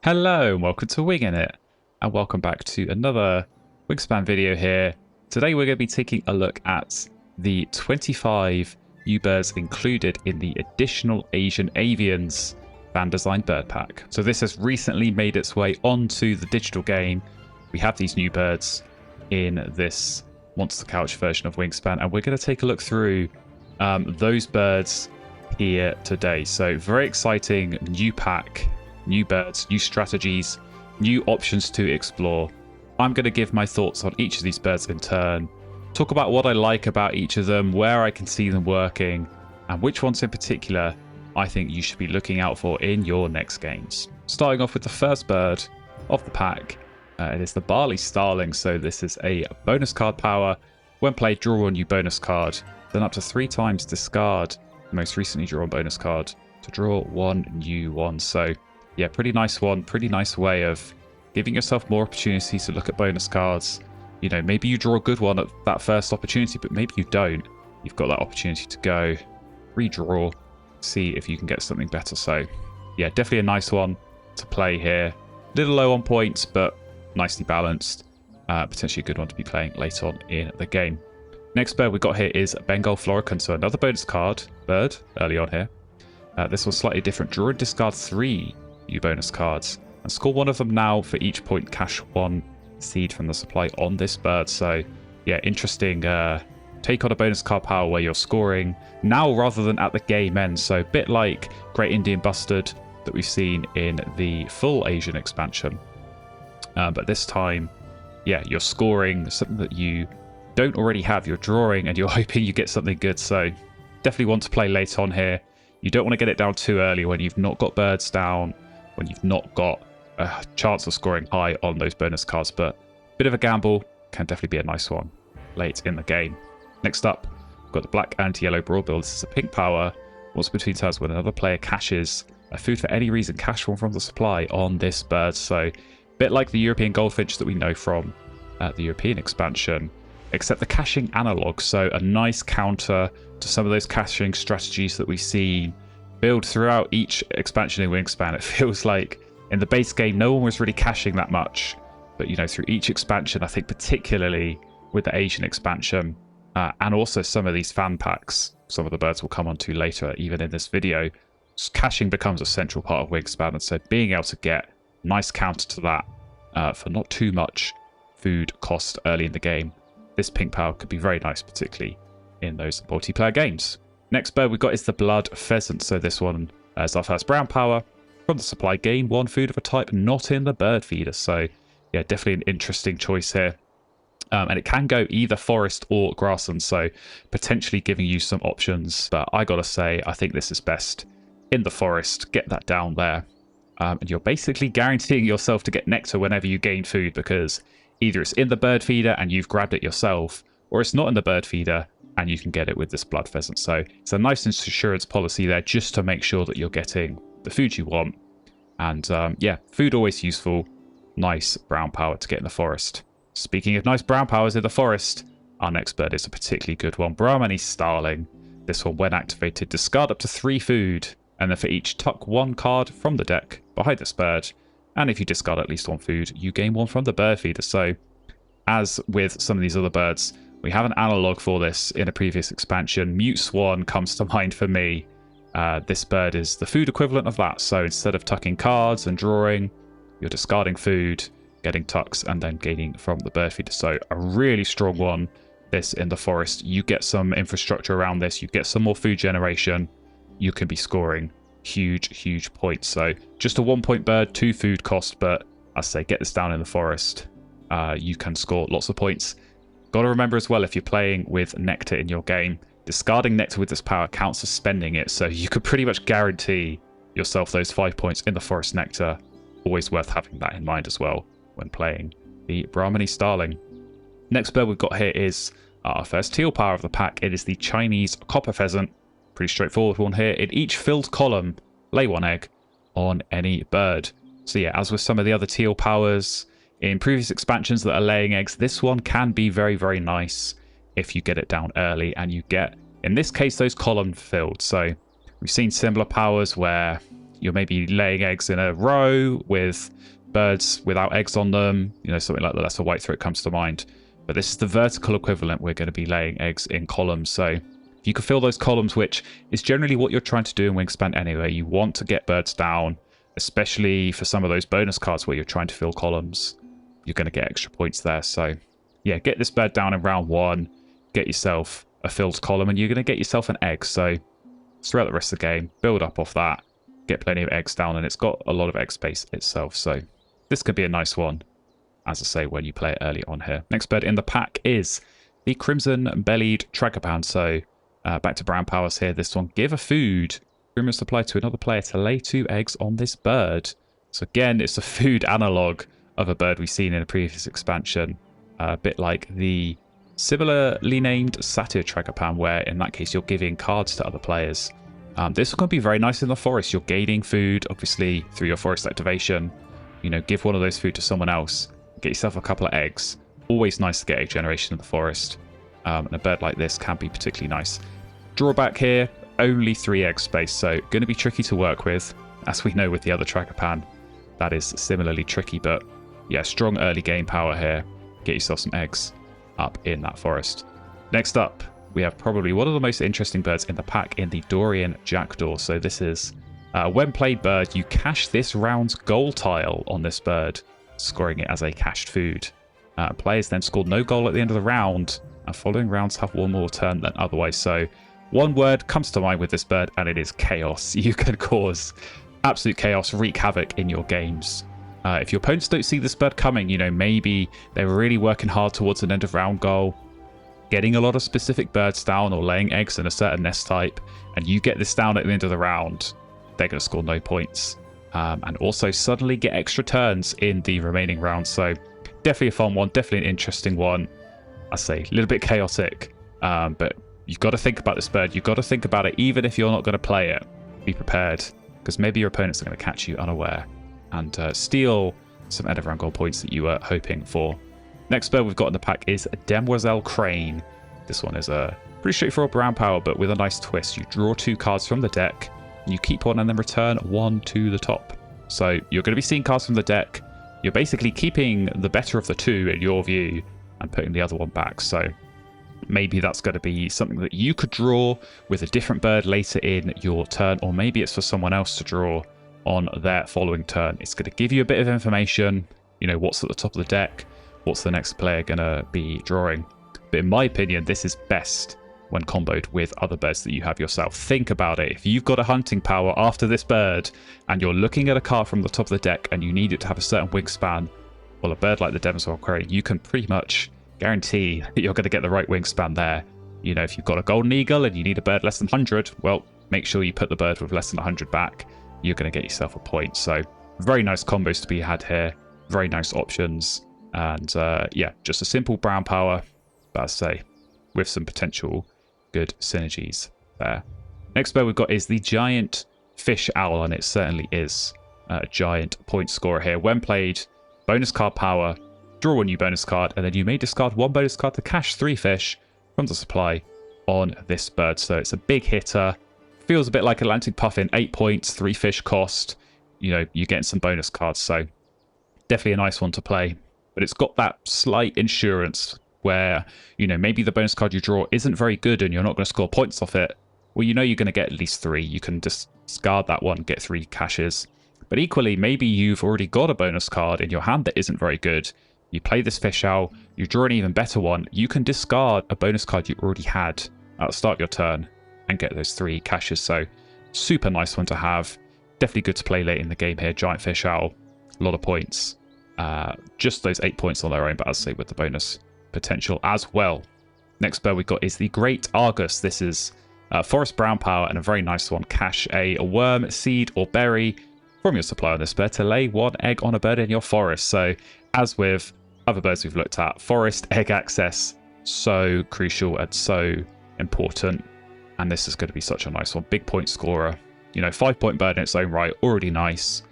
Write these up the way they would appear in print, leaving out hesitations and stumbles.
Hello and welcome to Wingin It, and welcome back to another Wingspan video here. Today we're going to be taking a look at the 25 new birds included in the additional Asian Avians fan design bird pack. So this has recently made its way onto the digital game. We have these new birds in this Monster Couch version of Wingspan, and we're going to take a look through those birds here today. So very exciting new pack. New birds, new strategies, new options to explore. I'm going to give my thoughts on each of these birds in turn, talk about what I like about each of them, where I can see them working, and which ones in particular I think you should be looking out for in your next games. Starting off with the first bird of the pack, it is the Barley Starling. So this is a bonus card power. When played, draw a new bonus card, then up to 3 times discard the most recently drawn bonus card to draw one new one. So yeah, pretty nice one. Pretty nice way of giving yourself more opportunities to look at bonus cards. You know, maybe you draw a good one at that first opportunity, but maybe you don't. You've got that opportunity to go redraw, see if you can get something better. So yeah, definitely a nice one to play here. Little low on points, but nicely balanced. Potentially a good one to be playing later on in the game. Next bird we got here is Bengal Florican. So another bonus card bird early on here. This one's slightly different. Draw and discard 3 new bonus cards and score one of them now. For each point, cash 1 seed from the supply on this bird. So yeah, interesting take on a bonus card power where you're scoring now rather than at the game end. So a bit like Great Indian Bustard that we've seen in the full Asian expansion, but this time yeah, you're scoring something that you don't already have. You're drawing and you're hoping you get something good. So definitely want to play late on here. You don't want to get it down too early when you've not got birds down, when you've not got a chance of scoring high on those bonus cards. But a bit of a gamble, can definitely be a nice one late in the game. Next up, we've got the Black and Yellow Broadbill. This is a pink power. Once between turns, when another player caches a food for any reason, cash one from the supply on this bird. So a bit like the European Goldfinch that we know from the European expansion, except the caching analog. So a nice counter to some of those caching strategies that we see build throughout each expansion in Wingspan. It feels like in the base game no one was really caching that much, but you know, through each expansion, I think particularly with the Asian expansion and also some of these fan packs, some of the birds will come on to later even in this video, caching becomes a central part of Wingspan. And so being able to get nice counter to that for not too much food cost early in the game, this pink power could be very nice, particularly in those multiplayer games. Next bird we've got is the Blood Pheasant. So this one is our first brown power. From the supply, gain 1 food of a type not in the bird feeder. So yeah, definitely an interesting choice here. And it can go either forest or grassland, so potentially giving you some options. But I gotta say, I think this is best in the forest. Get that down there. And you're basically guaranteeing yourself to get nectar whenever you gain food, because either it's in the bird feeder and you've grabbed it yourself, or it's not in the bird feeder and you can get it with this Blood Pheasant. So it's a nice insurance policy there just to make sure that you're getting the food you want. And yeah, food always useful. Nice brown power to get in the forest. Speaking of nice brown powers in the forest, our next bird is a particularly good one. Brahmani Starling. This one, when activated, discard up to 3 food, and then for each, tuck 1 card from the deck behind this bird. And if you discard at least 1 food, you gain 1 from the bird feeder. So as with some of these other birds, we have an analog for this in a previous expansion. Mute Swan comes to mind for me. This bird is the food equivalent of that. So instead of tucking cards and drawing, you're discarding food, getting tucks, and then gaining from the bird feeder. So a really strong one, this in the forest. You get some infrastructure around this, you get some more food generation, you can be scoring huge points. So just a 1-point bird, 2 food cost, but I say get this down in the forest. You can score lots of points. Got to remember as well, if you're playing with nectar in your game, discarding nectar with this power counts as spending it. So you could pretty much guarantee yourself those 5 points in the forest nectar. Always worth having that in mind as well when playing the Brahmani Starling. Next bird we've got here is our first teal power of the pack. It is the Chinese Copper Pheasant. Pretty straightforward one here. In each filled column, lay 1 egg on any bird. So yeah, as with some of the other teal powers in previous expansions that are laying eggs, this one can be very nice if you get it down early and you get, in this case, those column filled. So we've seen similar powers where You're maybe laying eggs in a row with birds without eggs on them. You know, something like the lesser white-throat comes to mind. But this is the vertical equivalent. We're going to be laying eggs in columns. So if you can fill those columns, which is generally what you're trying to do in Wingspan anyway. You want to get birds down, especially for some of those bonus cards where you're trying to fill columns. You're going to get extra points there. So yeah, get this bird down in round 1. Get yourself a filled column, and you're going to get yourself an egg. So throughout the rest of the game, build up off that, get plenty of eggs down, and it's got a lot of egg space itself. So this could be a nice one, as I say, when you play it early on here. Next bird in the pack is the Crimson-bellied Tragopan. So back to brown powers here. This one, give a food premium supply to another player to lay 2 eggs on this bird. So again, it's a food analog of a bird we've seen in a previous expansion. A bit like the similarly named Satyr Tragopan, where in that case you're giving cards to other players. This can be very nice in the forest. You're gaining food, obviously, through your forest activation. You know, give one of those food to someone else. Get yourself a couple of eggs. Always nice to get egg generation in the forest. And a bird like this can be particularly nice. Drawback here, only 3 egg space, so going to be tricky to work with. As we know with the other Tragopan, that is similarly tricky, but yeah, strong early game power here. Get yourself some eggs up in that forest. Next up, we have probably one of the most interesting birds in the pack in the Daurian Jackdaw. So this is, when played bird, you cache this round's goal tile on this bird, scoring it as a cached food. Players then score no goal at the end of the round, and following rounds have one more turn than otherwise. So one word comes to mind with this bird, and it is chaos. You can cause absolute chaos, wreak havoc in your games. If your opponents don't see this bird coming, you know, maybe they're really working hard towards an end of round goal, getting a lot of specific birds down or laying eggs in a certain nest type, and you get this down at the end of the round, they're going to score no points. And also suddenly get extra turns in the remaining rounds. So definitely a fun one, definitely an interesting one. I say a little bit chaotic, but you've got to think about this bird. You've got to think about it even if you're not going to play it. Be prepared, because maybe your opponents are going to catch you unaware and steal some end of round goal points that you were hoping for. Next bird we've got in the pack is Demoiselle Crane. This one is a pretty straightforward brown power, but with a nice twist. You draw 2 cards from the deck, you keep one and then return 1 to the top. So you're going to be seeing cards from the deck. You're basically keeping the better of the 2 in your view and putting the other one back. So maybe that's going to be something that you could draw with a different bird later in your turn, or maybe it's for someone else to draw on their following turn. It's going to give you a bit of information, you know, what's at the top of the deck, what's the next player going to be drawing. But in my opinion, this is best when comboed with other birds that you have yourself. Think about it. If you've got a hunting power after this bird and you're looking at a card from the top of the deck and you need it to have a certain wingspan, well, a bird like the Demoiselle Crane, you can pretty much guarantee that you're going to get the right wingspan there. You know, if you've got a golden eagle and you need a bird less than 100, well, make sure you put the bird with less than 100 back. You're going to get yourself a point. So very nice combos to be had here. Very nice options. And yeah, just a simple brown power, but as I say, with some potential good synergies there. Next bird we've got is the Giant Fish Owl, and it certainly is a giant point scorer here. When played, bonus card power, draw a new bonus card, and then you may discard 1 bonus card to cash 3 fish from the supply on this bird. So it's a big hitter. Feels a bit like Atlantic Puffin, 8 points, 3 fish cost. You know, you're getting some bonus cards, so definitely a nice one to play. But it's got that slight insurance where, you know, maybe the bonus card you draw isn't very good and you're not going to score points off it. Well, you know you're going to get at least 3. You can discard that one, get 3 caches. But equally, maybe you've already got a bonus card in your hand that isn't very good. You play this fish owl, you draw an even better one. You can discard a bonus card you already had at the start of your turn and get those 3 caches. So super nice one to have. Definitely good to play late in the game here. Giant Fish Owl, a lot of points. Just those 8 points on their own, but as I say, with the bonus potential as well. Next bird we got is the Great Argus. This is forest brown power and a very nice one. Cache a worm, seed or berry from your supply on this bird to lay 1 egg on a bird in your forest. So as with other birds we've looked at, forest egg access, so crucial and so important. And this is going to be such a nice one. Big point scorer. You know, 5-point bird in its own right, already nice.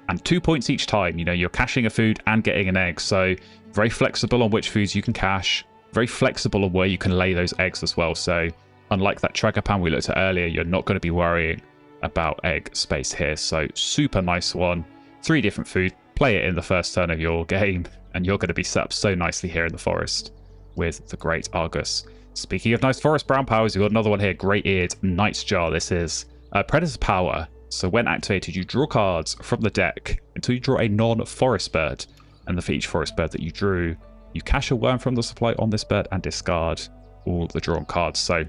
And 2 points each time. You know, you're caching a food and getting an egg. So very flexible on which foods you can cache. Very flexible on where you can lay those eggs as well. So unlike that Tragopan we looked at earlier, you're not going to be worrying about egg space here. So super nice one. 3 different food. Play it in the first turn of your game, and you're going to be set up so nicely here in the forest with the Great Argus. Speaking of nice forest brown powers, you've got another one here. Great-eared Night's Jar. This is Predator's Power. So when activated, you draw cards from the deck until you draw a non-forest bird. And then for each forest bird that you drew, you cash a worm from the supply on this bird and discard all the drawn cards. So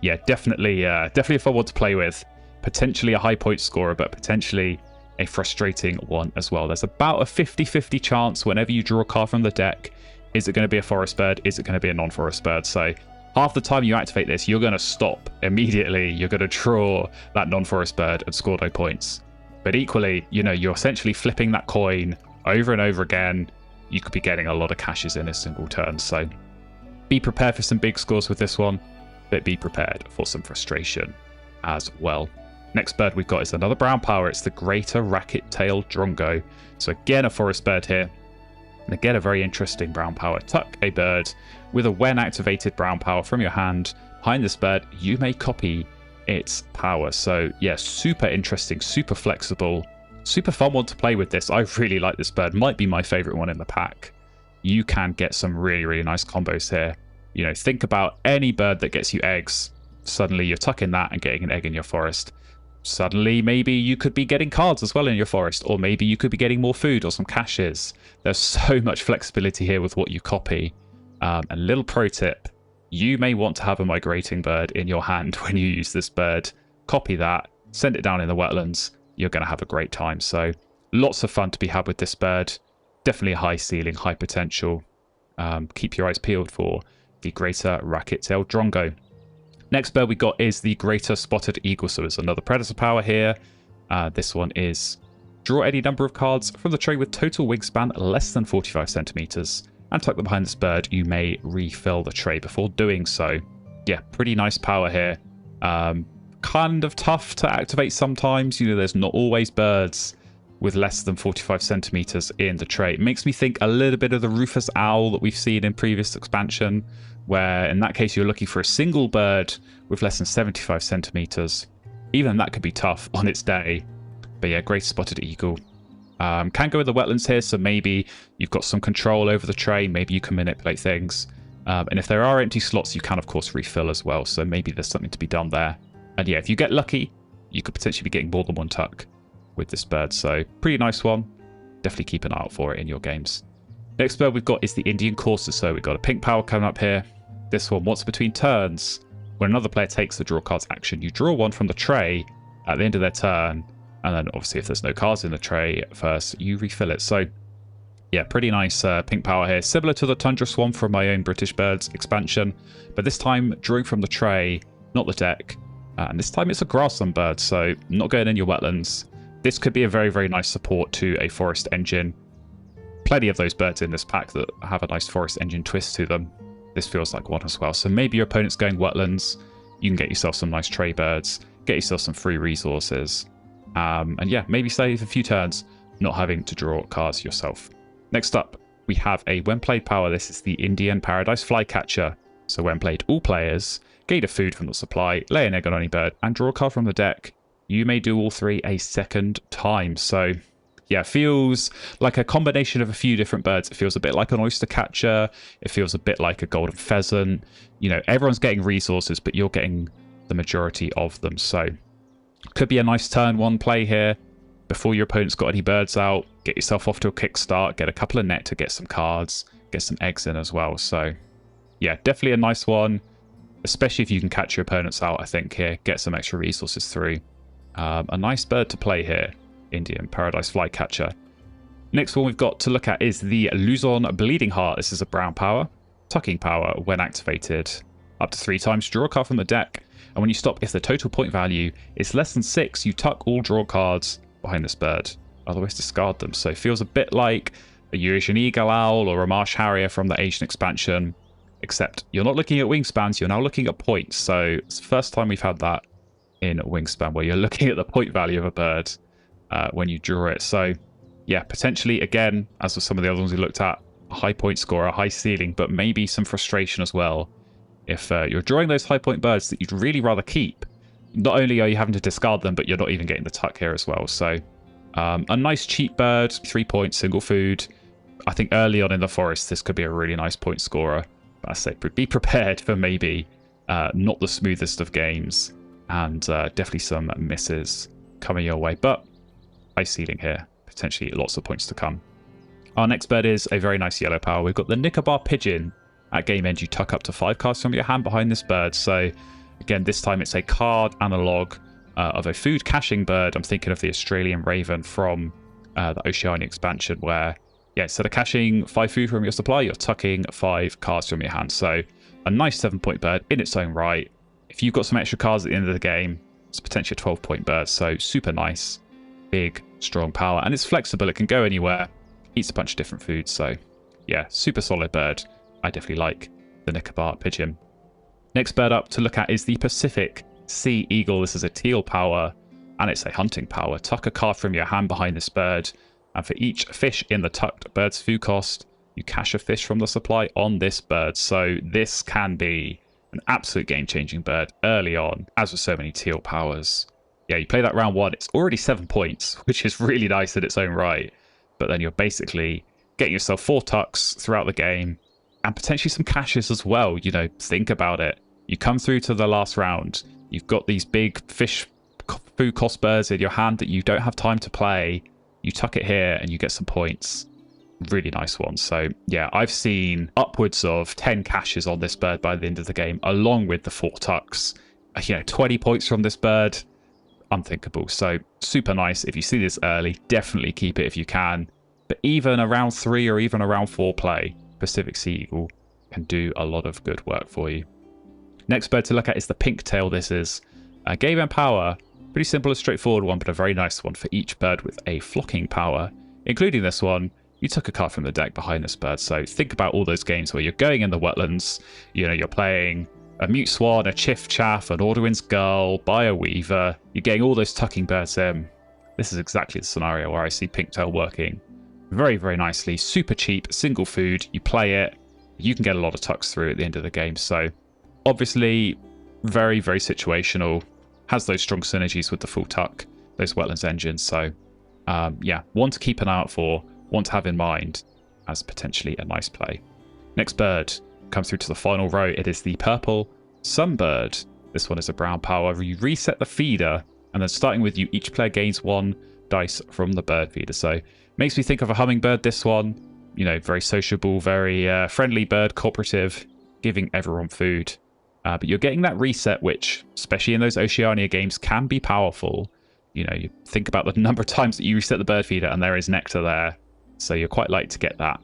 yeah, definitely a fun one to play with. Potentially a high point scorer, but potentially a frustrating one as well. There's about a 50-50 chance whenever you draw a card from the deck. Is it going to be a forest bird? Is it going to be a non-forest bird? So half the time you activate this, you're going to stop immediately. You're going to draw that non-forest bird and score no points. But equally, you know, you're essentially flipping that coin over and over again. You could be getting a lot of cashes in a single turn. So be prepared for some big scores with this one, but be prepared for some frustration as well. Next bird we've got is another brown power. It's the Greater Racket-tailed Drongo. So again, a forest bird here. And again, a very interesting brown power. Tuck a bird with a when activated brown power from your hand. Behind this bird, you may copy its power. So yeah, super interesting, super flexible, super fun one to play with this. I really like this bird. Might be my favorite one in the pack. You can get some really, really nice combos here. You know, think about any bird that gets you eggs. Suddenly you're tucking that and getting an egg in your forest. Suddenly, maybe you could be getting cards as well in your forest, or maybe you could be getting more food or some caches. There's so much flexibility here with what you copy. A little pro tip, you may want to have a migrating bird in your hand when you use this bird. Copy that, send it down in the wetlands. You're going to have a great time. So lots of fun to be had with this bird. Definitely a high ceiling, high potential. Keep your eyes peeled for the Greater Racket-tailed Drongo. Next bird we got is the Greater Spotted Eagle. So it's another Predator power here. This one is draw any number of cards from the tray with total wingspan less than 45 centimeters and tuck them behind this bird. You may refill the tray before doing so. Yeah, pretty nice power here. Kind of tough to activate sometimes. You know, there's not always birds with less than 45 centimeters in the tray. It makes me think a little bit of the Rufus Owl that we've seen in previous expansion, where in that case you're looking for a single bird with less than 75 centimeters. Even that could be tough on its day. But yeah, Great Spotted Eagle. Can go with the wetlands here, so maybe you've got some control over the tray, maybe you can manipulate things. And if there are empty slots, you can of course refill as well, so maybe there's something to be done there. And yeah, if you get lucky, you could potentially be getting more than one tuck with this bird, so pretty nice one. Definitely keep an eye out for it in your games. Next bird we've got is the Indian Courser. So we've got a pink power coming up here. This one, once between turns, when another player takes the draw cards action, you draw one from the tray at the end of their turn, and then obviously if there's no cards in the tray first, you refill it. So yeah, pretty nice pink power here, similar to the Tundra Swan from my own British Birds expansion, but this time drawing from the tray, not the deck. And this time it's a grassland bird, so not going in your wetlands. This could be a very, very nice support to a forest engine. Plenty of those birds in this pack that have a nice forest engine twist to them. This feels like one as well. So maybe your opponent's going wetlands. You can get yourself some nice tray birds, get yourself some free resources. And yeah, maybe save a few turns not having to draw cards yourself. Next up, we have a when played power. This is the Indian Paradise Flycatcher. So when played, all players gain a food from the supply, lay an egg on any bird, and draw a card from the deck. You may do all three a second time. So yeah, feels like a combination of a few different birds. It feels a bit like an oyster catcher. It feels a bit like a golden pheasant. You know, everyone's getting resources, but you're getting the majority of them. So could be a nice turn one play here. Before your opponent's got any birds out, get yourself off to a kickstart, get a couple of net to get some cards, get some eggs in as well. So yeah, definitely a nice one, especially if you can catch your opponents out, I think, here. Get some extra resources through. A nice bird to play here, Indian Paradise Flycatcher. Next one we've got to look at is the Luzon Bleeding Heart. This is a brown power, tucking power. When activated, up to 3 times, draw a card from the deck. And when you stop, if the total point value is less than 6, you tuck all draw cards behind this bird. Otherwise, discard them. So it feels a bit like a Eurasian Eagle Owl or a Marsh Harrier from the Asian expansion, except you're not looking at wingspans, you're now looking at points. So it's the first time we've had that in Wingspan, where you're looking at the point value of a bird when you draw it. So yeah, potentially, again, as with some of the other ones we looked at, a high point score, a high ceiling, but maybe some frustration as well. If you're drawing those high point birds that you'd really rather keep, not only are you having to discard them, but you're not even getting the tuck here as well. So a nice cheap bird, 3 points, single food. I think early on in the forest, this could be a really nice point scorer. But I say be prepared for maybe not the smoothest of games, and definitely some misses coming your way. But high ceiling here, potentially lots of points to come. Our next bird is a very nice yellow power. We've got the Nicobar Pigeon. At game end, you tuck up to 5 cards from your hand behind this bird. So again, this time it's a card and a log of a food caching bird. I'm thinking of the Australian Raven from the Oceania expansion, where, yeah, instead of caching 5 food from your supply, you're tucking 5 cards from your hand. So a nice 7-point bird in its own right. If you've got some extra cards at the end of the game, it's potentially a 12-point bird. So super nice, big, strong power. And it's flexible. It can go anywhere. Eats a bunch of different foods. So yeah, super solid bird. I definitely like the Nicobar Pigeon. Next bird up to look at is the Pacific Sea Eagle. This is a teal power, and it's a hunting power. Tuck a card from your hand behind this bird, and for each fish in the tucked bird's food cost, you cache a fish from the supply on this bird. So this can be an absolute game-changing bird early on, as with so many teal powers. Yeah, you play that round 1, it's already 7 points, which is really nice in its own right. But then you're basically getting yourself 4 tucks throughout the game, and potentially some caches as well. You know, think about it. You come through to the last round, you've got these big fish food cost birds in your hand that you don't have time to play. You tuck it here and you get some points. Really nice one. So yeah, I've seen upwards of 10 caches on this bird by the end of the game, along with the 4 tucks. 20 points from this bird, unthinkable. So super nice. If you see this early, definitely keep it if you can. But even around 3 or even around 4 play, Pacific Sea Eagle can do a lot of good work for you. Next bird to look at is the pink tail. This is a game and power. Pretty simple and straightforward one, but a very nice one for each bird with a flocking power. Including this one, you took a card from the deck behind this bird. So think about all those games where you're going in the wetlands. You're playing a Mute Swan, a Chiff Chaff, an Orderwind's Girl, Bio Weaver. You're getting all those tucking birds in. This is exactly the scenario where I see Pinktail working very, very nicely. Super cheap, single food. You play it, you can get a lot of tucks through at the end of the game. So obviously very, very situational. Has those strong synergies with the full tuck, those wetlands engines. So yeah, one to keep an eye out for, one to have in mind as potentially a nice play. Next bird comes through to the final row. It is the purple Sunbird. This one is a brown power. You reset the feeder, and then starting with you, each player gains 1 dice from the bird feeder. So makes me think of a hummingbird, this one. Very sociable, very friendly bird, cooperative, giving everyone food. But you're getting that reset, which, especially in those Oceania games, can be powerful. You think about the number of times that you reset the bird feeder and there is nectar there. So you're quite likely to get that.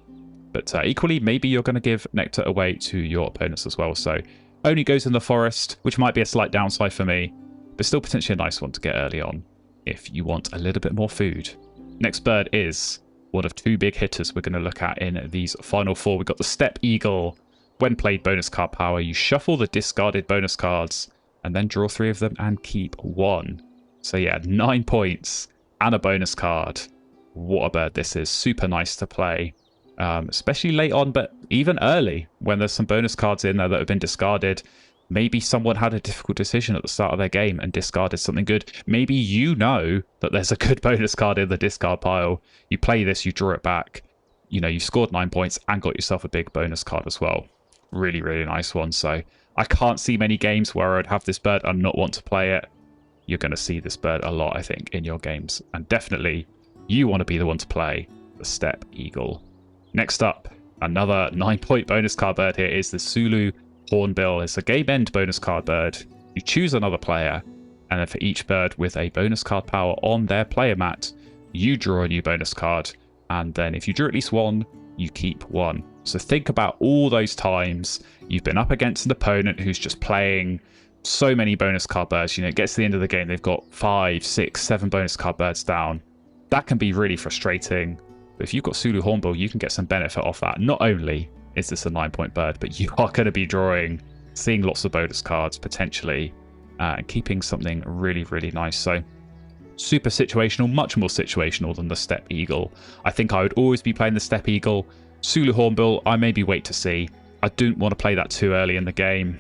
But equally, maybe you're going to give nectar away to your opponents as well. So only goes in the forest, which might be a slight downside for me, but still potentially a nice one to get early on if you want a little bit more food. Next bird is one of 2 big hitters we're going to look at in these final 4. We've got the Steppe Eagle. When played bonus card power, you shuffle the discarded bonus cards and then draw 3 of them and keep 1. So yeah, 9 points and a bonus card. What a bird this is. Super nice to play, especially late on, but even early when there's some bonus cards in there that have been discarded. Maybe someone had a difficult decision at the start of their game and discarded something good. Maybe you know that there's a good bonus card in the discard pile. You play this, you draw it back. You've scored 9 points and got yourself a big bonus card as well. Really, really nice one. So I can't see many games where I'd have this bird and not want to play it. You're going to see this bird a lot, I think, in your games. And definitely, you want to be the one to play the Steppe Eagle. Next up, another 9-point bonus card bird here is the Sulu Hornbill. It's a game end bonus card bird. You choose another player, and then for each bird with a bonus card power on their player mat, you draw a new bonus card. And then if you drew at least 1, you keep 1. So think about all those times you've been up against an opponent who's just playing so many bonus card birds. It gets to the end of the game, they've got 5, 6, 7 bonus card birds down. That can be really frustrating. But if you've got Sulu Hornbill, you can get some benefit off that. Not only is this a 9-point bird, but you are going to be seeing lots of bonus cards potentially, and keeping something really, really nice. So super situational, much more situational than the Steppe Eagle. I think I would always be playing the Steppe Eagle. Sulu Hornbill, I maybe wait to see. I don't want to play that too early in the game.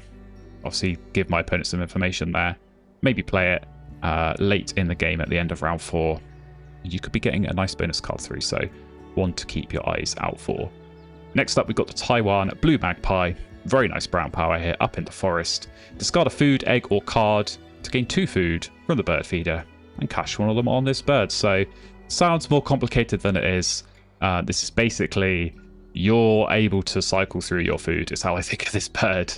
Obviously, give my opponent some information there. maybe play it late in the game at the end of round 4. You could be getting a nice bonus card through, so one to keep your eyes out for. Next up, we've got the Taiwan Blue Magpie. Very nice brown power here, up in the forest. Discard a food, egg, or card to gain 2 food from the bird feeder and cash one of them on this bird. So, sounds more complicated than it is. This is basically you're able to cycle through your food, is how I think of this bird.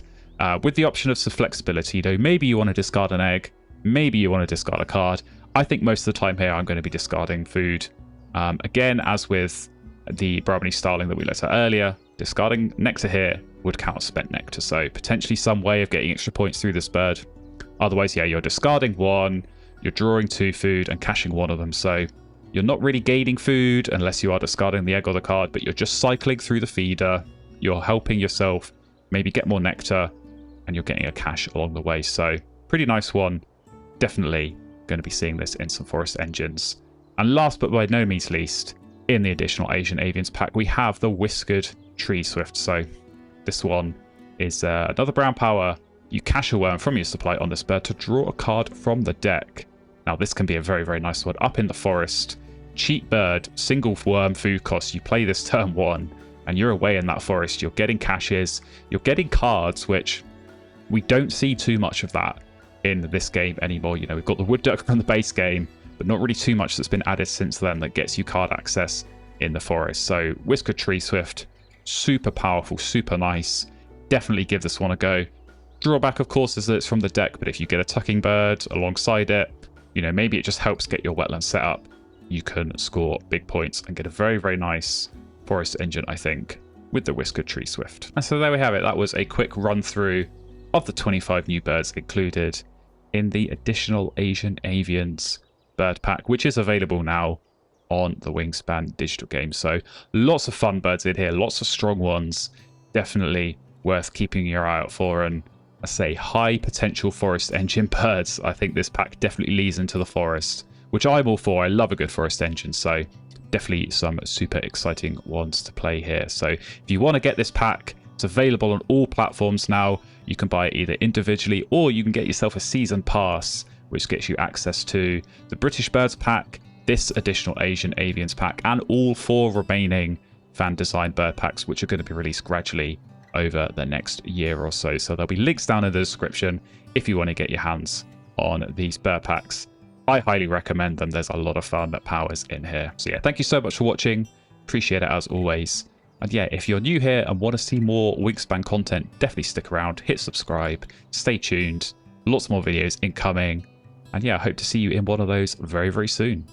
With the option of some flexibility, though, maybe you want to discard an egg, maybe you want to discard a card. I think most of the time here I'm going to be discarding food. Again, as with the Brahminy Starling that we looked at earlier, discarding nectar here would count as spent nectar, so potentially some way of getting extra points through this bird. Otherwise, yeah, you're discarding 1, you're drawing 2 food and cashing 1 of them, so you're not really gaining food unless you are discarding the egg or the card, but you're just cycling through the feeder, you're helping yourself maybe get more nectar, and you're getting a cash along the way. So pretty nice one. Definitely going to be seeing this in some forest engines. And last but by no means least, in the additional Asian Avians pack, we have the Whiskered Tree Swift. So this one is another brown power. You cash a worm from your supply on this bird to draw a card from the deck. Now this can be a very, very nice one. Up in the forest, cheap bird, single worm food cost. You play this turn 1 and you're away in that forest. You're getting caches, you're getting cards, which we don't see too much of that in this game anymore. You know, we've got the wood duck from the base game, but not really too much that's been added since then that gets you card access in the forest. So Whiskered Tree Swift, super powerful, super nice. Definitely give this one a go. Drawback, of course, is that it's from the deck, but if you get a tucking bird alongside it, you know, maybe it just helps get your wetland set up. You can score big points and get a very, very nice forest engine, I think, with the Whiskered Tree Swift. And so there we have it. That was a quick run through of the 25 new birds included in the additional Asian Avians bird pack, which is available now on the Wingspan digital game. So lots of fun birds in here, lots of strong ones, definitely worth keeping your eye out for. And I say high potential forest engine birds. I think this pack definitely leads into the forest, which I'm all for. I love a good forest engine, so definitely some super exciting ones to play here. So if you want to get this pack, it's available on all platforms now. You can buy it either individually or you can get yourself a season pass, which gets you access to the British Birds pack, this additional Asian Avians pack, and all 4 remaining fan designed bird packs, which are going to be released gradually over the next year or so. So there'll be links down in the description if you want to get your hands on these bird packs. I highly recommend them. There's a lot of fun that powers in here. So yeah, thank you so much for watching. Appreciate it as always. And yeah, if you're new here and want to see more Wingspan content, definitely stick around, hit subscribe, stay tuned. Lots more videos incoming. And yeah, I hope to see you in one of those very, very soon.